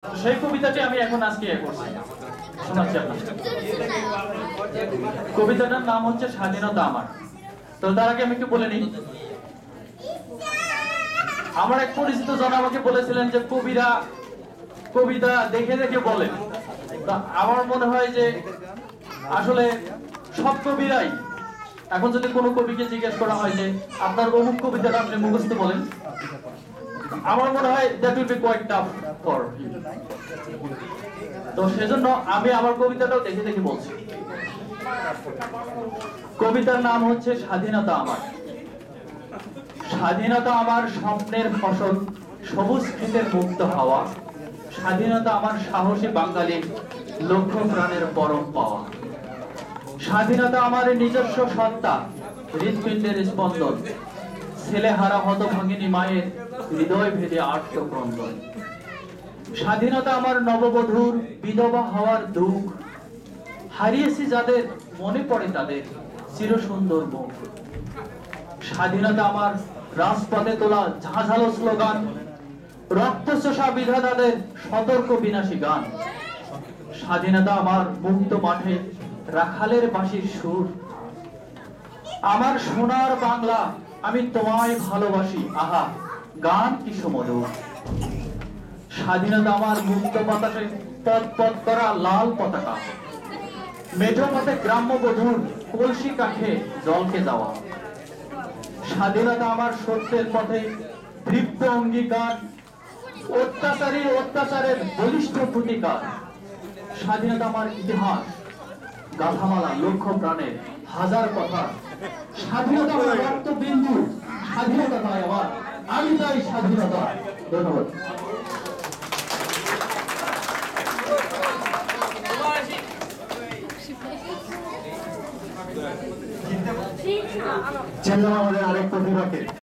সেই কবিতাটি আমি এখন আজকে করছি, শোনাচ্ছি আপনাদের। কবিতাটার নাম হচ্ছে স্বাধীনতা আমার। তো তার আগে আমি একটু বলে নিই, আমার এক পরিচিত জন আমাকে বলেছিলেন যে কবিরা কবিতা দেখে দেখে বলেন। তা আমার মনে হয় যে আসলে সব কবিরাই, এখন যদি কোনো কবিকে জিজ্ঞেস করা হয় যে আপনার অমুক কবিতাটা আপনি মুখস্থ বলেন, আমার মনে হয় that will be quite tough for him. তো সেজন্য আমি আমার কবিতাটাও দেখে দেখে বলছি। কবিতার নাম হচ্ছে স্বাধীনতা আমার। স্বাধীনতা আমার স্বপ্নের ফসল, সবুজ ক্ষেতের মুক্ত হাওয়া। স্বাধীনতা আমার সাহসী বাঙালি, লক্ষ্য প্রাণের পরম পাওয়া। স্বাধীনতা আমার নিজস্ব সত্তা, হৃৎপিণ্ডের স্পন্দন। ছেলেহারা হতভাগিনী মায়ের হৃদয় ভেদে আর্তক্রন্দন। স্বাধীনতা আমার নববধূর বিধবা হওয়ার দুঃখ। হারিয়েছি যাদের, মনে পড়ে তাদের চিরসুন্দর মুখ। স্বাধীনতা আমার রাজপথে তোলা ঝাঁঝালো স্লোগান, রক্তচোষা বিধাতাদের সতর্ক বিনাশী গান। স্বাধীনতা আমার মুক্ত মাঠে রাখালের বাঁশির সুর। আমার সোনার বাংলা, আমি তোমায় ভালোবাসি, আহা গান কি সুমধুর। স্বাধীনতা আমার মুক্ত বাতাসে পথ পথ করা লাল পতাকা। মেঠো পথে গ্রাম্য বধূর কলসি কাঠে জলকে যাওয়া। স্বাধীনতা আমার সত্যের পথে তৃপ্ত অঙ্গীকার, অত্যাচারীর অত্যাচারের বলিষ্ঠ প্রতিকার। স্বাধীনতা আমার ইতিহাস, গাথামালা লক্ষ্য প্রাণের হাজার কথা। স্বাধীনতা আমার রক্তবিন্দু, স্বাধীনতা তাই আমার, আমি তাই স্বাধীনতা। ধন্যবাদ। চিনলাম আমাদের আরেক প্রতিভাকে।